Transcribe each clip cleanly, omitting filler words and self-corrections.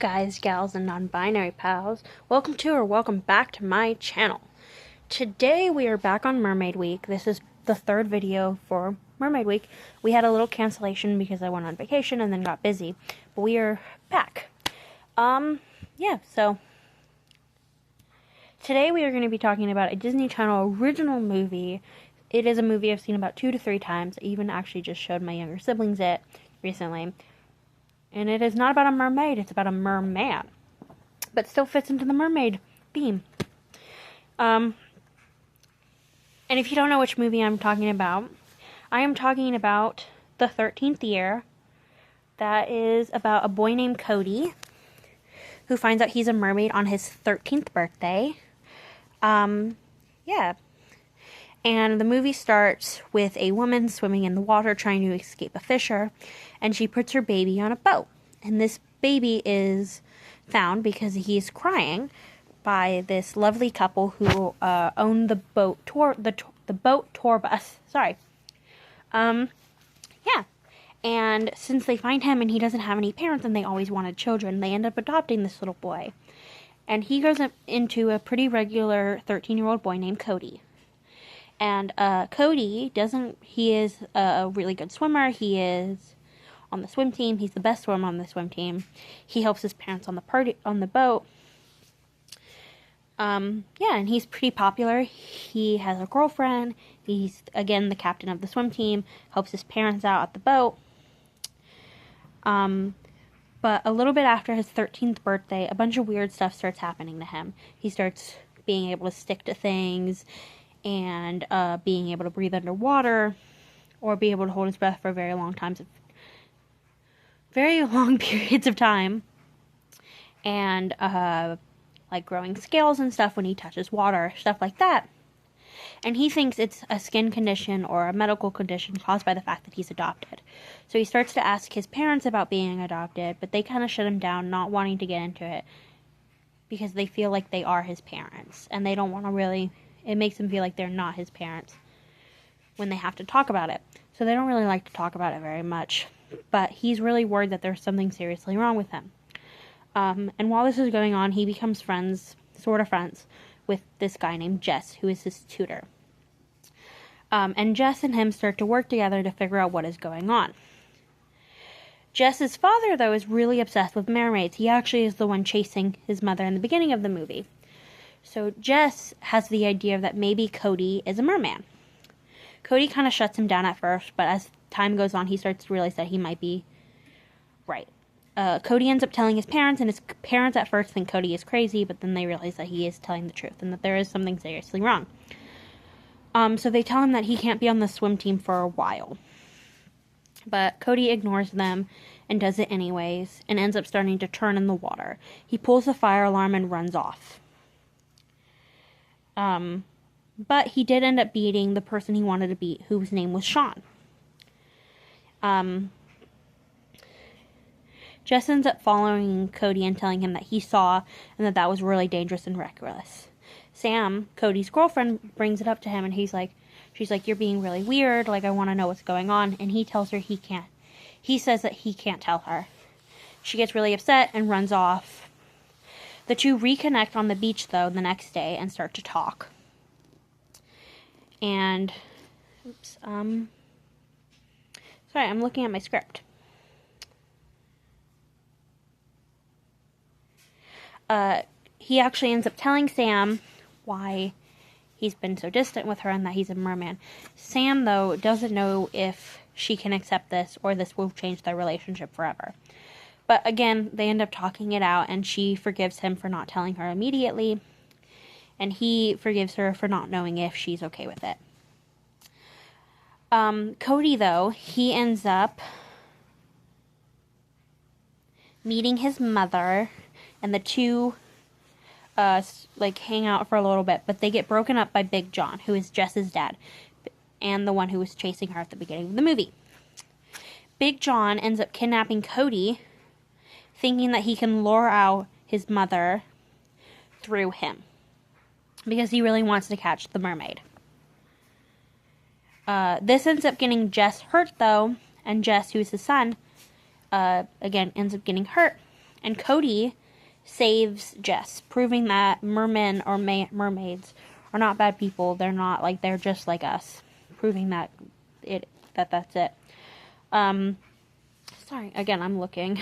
guys, gals, and non-binary pals. Welcome to or welcome back to my channel. Today we are back on Mermaid Week. This is the third video for Mermaid Week. We had a little cancellation because I went on vacation and then got busy, but we are back. So today we are going to be talking about a Disney Channel original movie. It is a movie I've seen about 2 to 3 times. I even actually just showed my younger siblings it recently. And it is not about a mermaid, it's about a merman. But still fits into the mermaid theme. And if you don't know which movie I'm talking about, I am talking about The 13th Year. That is about a boy named Cody who finds out he's a mermaid on his 13th birthday. And the movie starts with a woman swimming in the water trying to escape a fisher, and she puts her baby on a boat. And this baby is found because he's crying by this lovely couple who own the boat the boat tour bus. And since they find him and he doesn't have any parents and they always wanted children, they end up adopting this little boy. And he grows up into a pretty regular 13-year-old boy named Cody. And Cody he is a really good swimmer. He is on the swim team. He's the best swimmer on the swim team. He helps his parents on the boat. And he's pretty popular. He has a girlfriend. He's, again, the captain of the swim team. Helps his parents out at the boat. But a little bit after his 13th birthday, a bunch of weird stuff starts happening to him. He starts being able to stick to things and being able to breathe underwater or be able to hold his breath for very long periods of time. And like growing scales and stuff when he touches water, stuff like that. And he thinks it's a skin condition or a medical condition caused by the fact that he's adopted. So he starts to ask his parents about being adopted, but they kind of shut him down, not wanting to get into it because they feel like they are his parents. And they don't want to really, it makes them feel like they're not his parents when they have to talk about it. So they don't really like to talk about it very much. But he's really worried that there's something seriously wrong with him. And while this is going on, he becomes friends, with this guy named Jess, who is his tutor. And Jess and him start to work together to figure out what is going on. Jess's father, though, is really obsessed with mermaids. He actually is the one chasing his mother in the beginning of the movie. So Jess has the idea that maybe Cody is a merman. Cody kind of shuts him down at first, but as time goes on, he starts to realize that he might be right. Cody ends up telling his parents, and his parents at first think Cody is crazy, but then they realize that he is telling the truth and that there is something seriously wrong. So they tell him that he can't be on the swim team for a while. But Cody ignores them and does it anyways, and ends up starting to turn in the water. He pulls the fire alarm and runs off. But he did end up beating the person he wanted to beat, whose name was Sean. Jess ends up following Cody and telling him that he saw and that was really dangerous and reckless. Sam, Cody's girlfriend, brings it up to him and she's like, you're being really weird, like I want to know what's going on, and he tells her he says that he can't tell her. She gets really upset and runs off. The two reconnect on the beach, though, the next day and start to talk. And, sorry, I'm looking at my script. He actually ends up telling Sam why he's been so distant with her and that he's a merman. Sam, though, doesn't know if she can accept this or this will change their relationship forever. But again, they end up talking it out, and she forgives him for not telling her immediately, and he forgives her for not knowing if she's okay with it. Cody, though, he ends up meeting his mother, and the two hang out for a little bit, but they get broken up by Big John, who is Jess's dad, and the one who was chasing her at the beginning of the movie. Big John ends up kidnapping Cody, thinking that he can lure out his mother through him, because he really wants to catch the mermaid. This ends up getting Jess hurt, though, and Jess, who's his son, again, ends up getting hurt, And Cody saves Jess, proving that mermen or mermaids are not bad people. They're not like, they're just like us, proving that that's it. Sorry, again, I'm looking.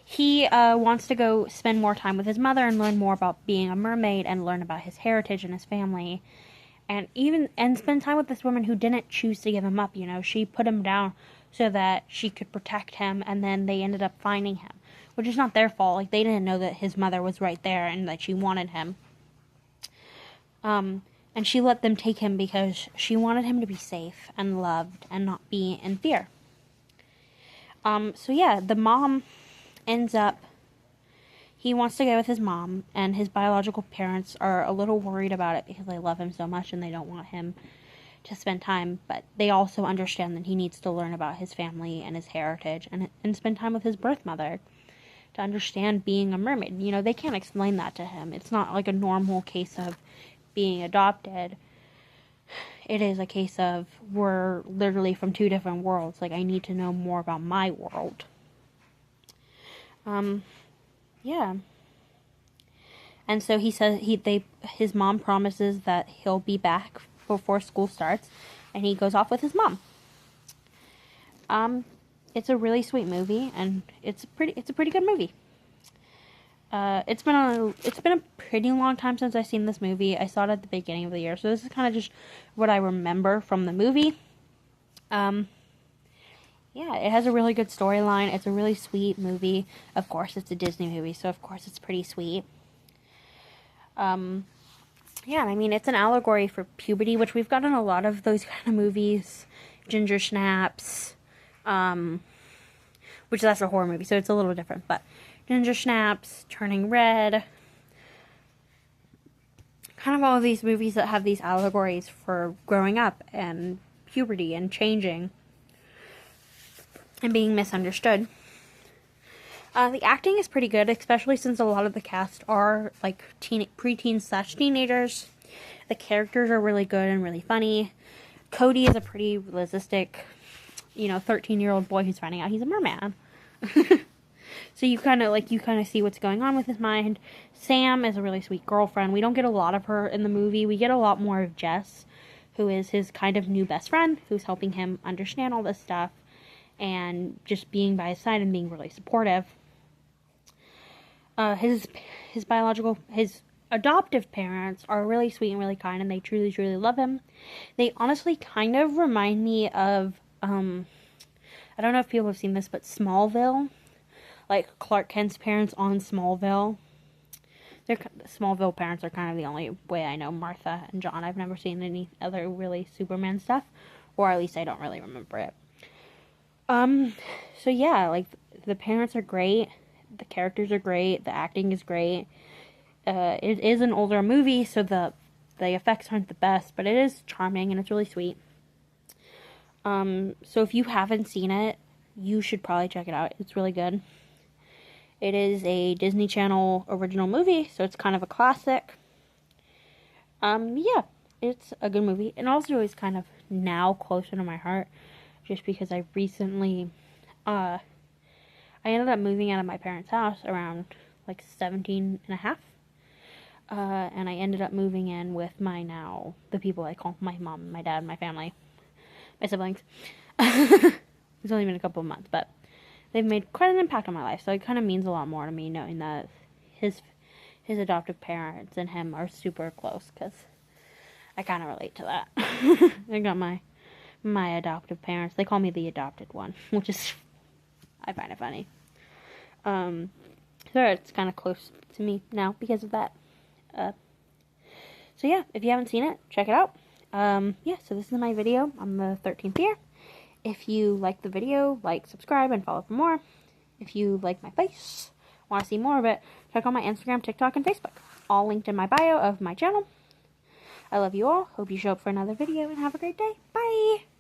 He wants to go spend more time with his mother and learn more about being a mermaid and learn about his heritage and his family. And spend time with this woman who didn't choose to give him up, you know. She put him down so that she could protect him, and then they ended up finding him, which is not their fault. Like, they didn't know that his mother was right there and that she wanted him. And she let them take him because she wanted him to be safe and loved and not be in fear. So yeah, the mom ends up, he wants to go with his mom, and his biological parents are a little worried about it because they love him so much and they don't want him to spend time, but they also understand that he needs to learn about his family and his heritage and spend time with his birth mother to understand being a mermaid. You know, they can't explain that to him. It's not like a normal case of being adopted. It is a case of, we're literally from two different worlds. Like, I need to know more about my world. Yeah. And so he says his mom promises that he'll be back before school starts, and he goes off with his mom. It's a really sweet movie, and it's a pretty good movie. It's been a pretty long time since I've seen this movie. I saw it at the beginning of the year, so this is kind of just what I remember from the movie. Yeah, it has a really good storyline. It's a really sweet movie. Of course, it's a Disney movie, so of course it's pretty sweet. Yeah, I mean, it's an allegory for puberty, which we've gotten a lot of those kind of movies. Ginger Snaps, which that's a horror movie, so it's a little different, but Ginger Snaps, Turning Red, kind of all of these movies that have these allegories for growing up and puberty and changing and being misunderstood. The acting is pretty good, especially since a lot of the cast are like preteens / teenagers. The characters are really good and really funny. Cody is a pretty realistic, 13-year-old boy who's finding out he's a merman. So you kind of see what's going on with his mind. Sam is a really sweet girlfriend. We don't get a lot of her in the movie. We get a lot more of Jess, who is his kind of new best friend, who's helping him understand all this stuff and just being by his side and being really supportive. His adoptive parents are really sweet and really kind, and they truly, truly love him. They honestly kind of remind me of, I don't know if people have seen this, but Smallville. Like Clark Kent's parents on Smallville. Smallville parents are kind of the only way I know Martha and John. I've never seen any other really Superman stuff, or at least I don't really remember it. So yeah, like, the parents are great, the characters are great, the acting is great. It is an older movie, so the effects aren't the best, but it is charming and it's really sweet. So if you haven't seen it, you should probably check it out. It's really good. It is a Disney Channel original movie, so it's kind of a classic. Yeah, it's a good movie, and also is kind of now closer to my heart, just because I recently, I ended up moving out of my parents' house around, 17 and a half, and I ended up moving in with the people I call my mom, my dad, my family, my siblings. It's only been a couple of months, but they've made quite an impact on my life, so it kind of means a lot more to me knowing that his adoptive parents and him are super close, because I kind of relate to that. I got my adoptive parents. They call me the adopted one, which is, I find it funny. So it's kind of close to me now because of that. So yeah, if you haven't seen it, check it out. Yeah, so this is my video on the 13th year. If you like the video, subscribe, and follow for more. If you like my face, want to see more of it, check out my Instagram, TikTok, and Facebook. All linked in my bio of my channel. I love you all. Hope you show up for another video, and have a great day. Bye!